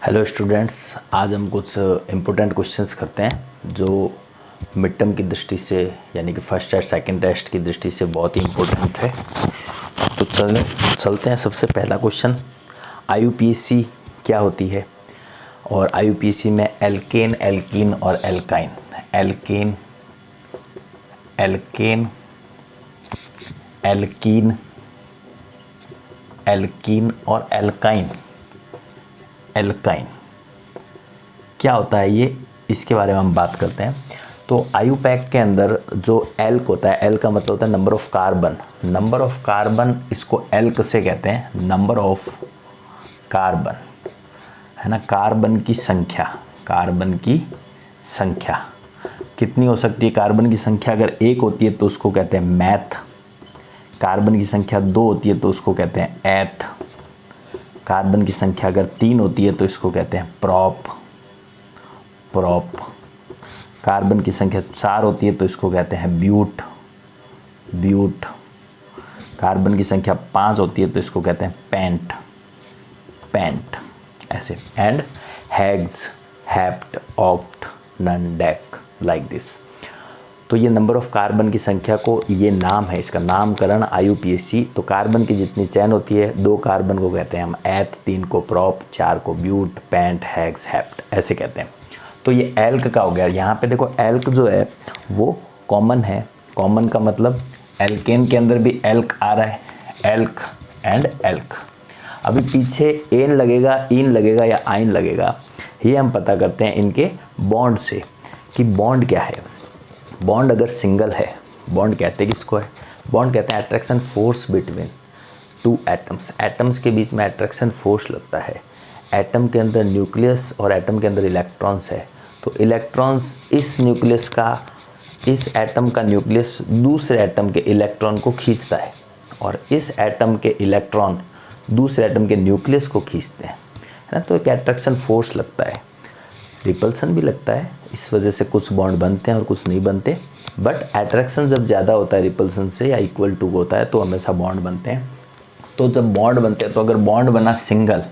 Hello students, आज हम कुछ इम्पोर्टेंट क्वेश्चंस करते हैं जो मिड टर्म की दृष्टि से यानी कि फर्स्ट टेस्ट सेकंड टेस्ट की दृष्टि से बहुत ही इम्पोर्टेंट है। तो चलते हैं। सबसे पहला क्वेश्चन, आईयूपीएसी क्या होती है? और आईयूपीएसी में एल्केन, एल्कीन और alkyne, alkane, alkane, alkene, alkene और एल्काइन, एल्काइन क्या होता है ये, इसके बारे में हम बात करते हैं। तो आईयूपैक के अंदर जो एल्क होता है, एल का मतलब होता है number of carbon, number of carbon, इसको एल्क से कहते हैं, नंबर ऑफ कार्बन, है ना, कार्बन की संख्या, कार्बन की संख्या कितनी हो सकती है? कार्बन की संख्या अगर 1 होती है तो उसको कहते हैं मैथ, कार्बन की संख्या 2 होती है तो उसको कहते हैं एथ, कार्बन की संख्या अगर 3 होती है तो इसको कहते हैं प्रॉप, प्रॉप, कार्बन की संख्या 4 होती है तो इसको कहते हैं ब्यूट, ब्यूट, कार्बन की संख्या 5 होती है तो इसको कहते हैं पेंट, पेंट, ऐसे। And hex, hept, oct, non, dec, like this. तो ये नंबर ऑफ कार्बन की संख्या को, ये नाम है, इसका नामकरण आईयूपीएसी। तो कार्बन की जितनी चैन होती है, 2 कार्बन को कहते हैं हम एथ, 3 को प्रॉप, 4 को ब्यूट, पेंट, हेक्स, हेप्ट, ऐसे कहते हैं। तो ये एल्क का हो गया। यहाँ पे देखो एल्क जो है वो कॉमन है, कॉमन का मतलब एल्केन के अंदर भी एल्क आ रहा है, एल्क एंड एल्क। अभी पीछे एन लगेगा, इन लगेगा या आइन लगेगा, ये हम पता करते हैं इनके बॉन्ड से कि बॉन्ड क्या है। बॉन्ड अगर सिंगल है, बॉन्ड कहते हैं किसको है? बॉन्ड कहते हैं attraction force between 2 atoms, atoms के बीच में अट्रैक्शन फोर्स लगता है। एटम के अंदर न्यूक्लियस और एटम के अंदर इलेक्ट्रॉन्स है, तो इलेक्ट्रॉन्स इस न्यूक्लियस का, इस एटम का न्यूक्लियस दूसरे एटम के इलेक्ट्रॉन को खींचता है, और इस एटम के इलेक्ट्रॉन दूसरे एटम के न्यूक्लियस को खींचते हैं, है ना। तो एक अट्रैक्शन फोर्स लगता है, रिपल्सन भी लगता है, इस वजह से कुछ बॉन्ड बनते हैं और कुछ नहीं बनते। बट अट्रैक्शन जब ज़्यादा होता है रिपल्सन से या इक्वल टू होता है तो हमेशा बॉन्ड बनते हैं। तो जब बॉन्ड बनते हैं, तो अगर बॉन्ड बना सिंगल,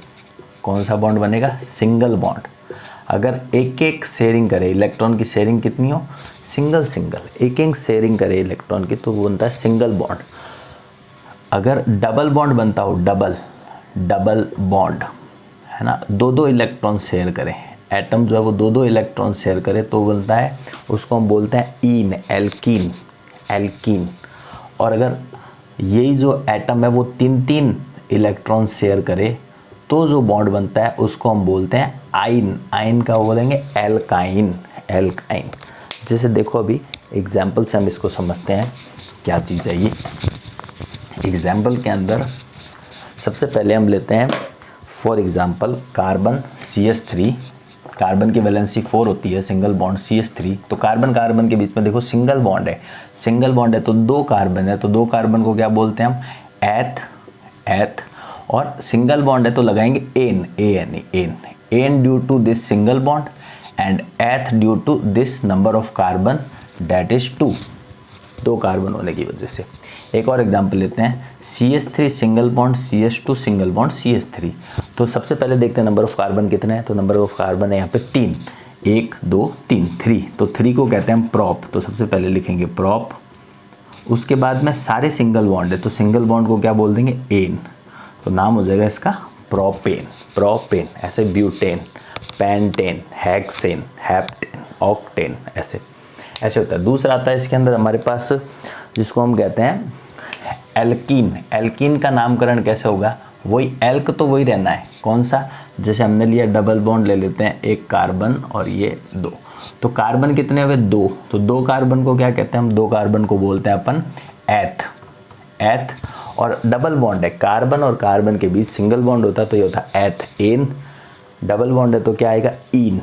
कौन सा बॉन्ड बनेगा? Single bond. अगर एक एक शेयरिंग करे, इलेक्ट्रॉन की शेयरिंग कितनी हो? सिंगल सिंगल, एक एक शेयरिंग करे इलेक्ट्रॉन की, तो वो बनता है सिंगल बॉन्ड। अगर डबल बॉन्ड बनता हो, डबल, डबल बॉन्ड, है ना, 2-2 इलेक्ट्रॉन शेयर करें, एटम जो है वो 2-2 इलेक्ट्रॉन शेयर करे तो बनता है, उसको हम बोलते हैं ईन, एल्कीन, एल्कीन। और अगर यही जो एटम है वो 3-3 इलेक्ट्रॉन शेयर करे तो जो बॉन्ड बनता है उसको हम बोलते हैं आइन, आइन का वो बोलेंगे एल्काइन, एल्काइन। जैसे देखो अभी एग्जाम्पल से हम इसको समझते हैं क्या चीज़ है ये। एग्जाम्पल के अंदर सबसे पहले हम लेते हैं for example carbon CH3, carbon की वैलेंसी 4 होती है, सिंगल बॉन्ड CH3। तो कार्बन कार्बन के बीच में देखो सिंगल बॉन्ड है, सिंगल बॉन्ड है तो 2 कार्बन है, तो 2 कार्बन को क्या बोलते हैं हम? एथ, एथ। और सिंगल बॉन्ड है तो लगाएंगे ane, ane, ane, ane due to this single bond and eth due to this number of carbon that is 2, 2 carbon होने की वजह से। एक और एग्जांपल लेते हैं, CH3 single bond CH2 single bond CH3। तो सबसे पहले देखते हैं नंबर ऑफ कार्बन कितने हैं। तो नंबर ऑफ कार्बन है यहाँ पे 3, 1 2 3, 3। तो 3 को कहते हैं हम प्रॉप, तो सबसे पहले लिखेंगे प्रॉप। उसके बाद में सारे सिंगल बॉन्ड है, तो सिंगल बॉन्ड को क्या बोल देंगे? एन, तो नाम हो जाएगा इसका प्रोपेन, प्रोपेन। ऐसे butane, pentane, hexane, heptane, octane, ऐसे ऐसे होता है। दूसरा आता है इसके अंदर हमारे पास जिसको हम कहते हैं एल्कीन। एल्कीन का नामकरण कैसे होगा? वही एल्क तो वही रहना है, कौन सा? जैसे हमने लिया डबल बॉन्ड ले लेते हैं, 1 कार्बन और ये 2, तो कार्बन कितने हुए? 2। तो 2 कार्बन को क्या कहते हैं हम? 2 कार्बन को बोलते हैं अपन एथ, एथ। और डबल बॉन्ड है, कार्बन और कार्बन के बीच सिंगल बॉन्ड होता है तो ये होता है एथ, एन। डबल बॉन्ड है तो क्या आएगा? ईन,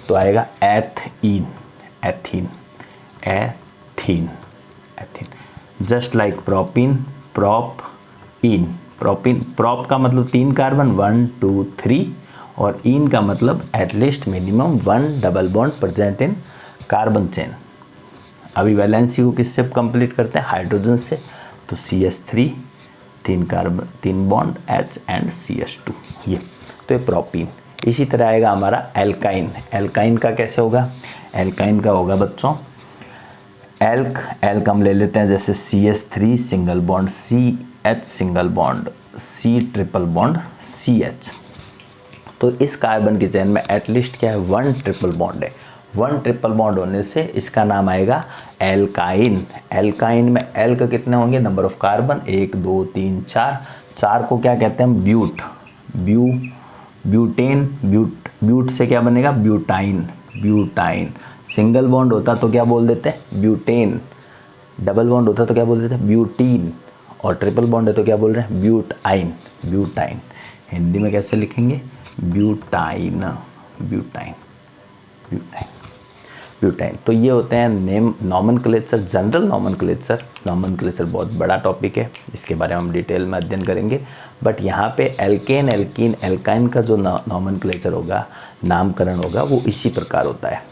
तो आएगा eth, ene, ethene, ethene, ethene. Just like propene, prop, ene, propene. Prop का मतलब 3 कार्बन, 1 2 3, और इन का मतलब at least minimum 1 double bond present in carbon chain. अभी वैलेंसी को किससे कंप्लीट करते हैं? हाइड्रोजन से। तो CH3, 3 carbon, 3 bond H and CH2, ये तो ये प्रोपीन। इसी तरह आएगा हमारा एल्काइन। एल्काइन का कैसे होगा? एल्काइन का होगा बच्चों एल्क हम ले लेते हैं जैसे CH3 single bond, CH single bond, C triple bond CH। तो इस कार्बन की चेन में एटलीस्ट क्या है? 1 ट्रिपल बॉन्ड है। 1 ट्रिपल बॉन्ड होने से इसका नाम आएगा एल्काइन। एल्काइन में एल का कितने होंगे? Number of carbon 1 2 3 4। 4 को क्या कहते हैं? ब्यूटेन। ब्यूट से क्या बनेगा? ब्यूटाइन। सिंगल बॉन्ड होता तो क्या बोल देते हैं? ब्यूटेन। डबल बॉन्ड होता तो क्या बोल देते हैं? ब्यूटीन। और ट्रिपल बॉन्ड है तो क्या बोल रहे हैं? ब्यूटाइन। हिंदी में कैसे लिखेंगे? ब्यूटाइन। तो ये होते हैं नेम नॉमेनक्लेचर, जनरल नॉमेनक्लेचर बहुत बड़ा टॉपिक है, इसके बारे में हम डिटेल में अध्ययन करेंगे। बट यहाँ पे एल्केन, एल्कीन, एल्काइन का जो नॉमेनक्लेचर होगा, नामकरण होगा, वो इसी प्रकार होता है।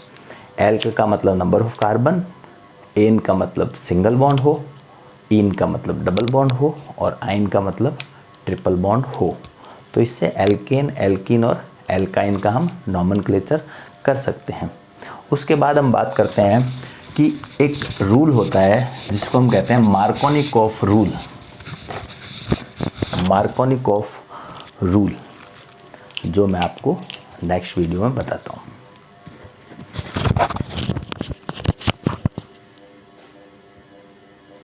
एल्क का मतलब नंबर ऑफ कार्बन, एन का मतलब सिंगल बॉन्ड हो, इन का मतलब डबल बॉन्ड हो, और आइन का मतलब ट्रिपल बॉन्ड हो। तो इससे एल्केन, एल्कीन और एल्काइन का हम नॉमेनक्लेचर कर सकते हैं। उसके बाद हम बात करते हैं कि एक रूल होता है जिसको हम कहते हैं मार्कोनिकॉफ रूल, जो मैं आपको नेक्स्ट वीडियो में बताता हूँ।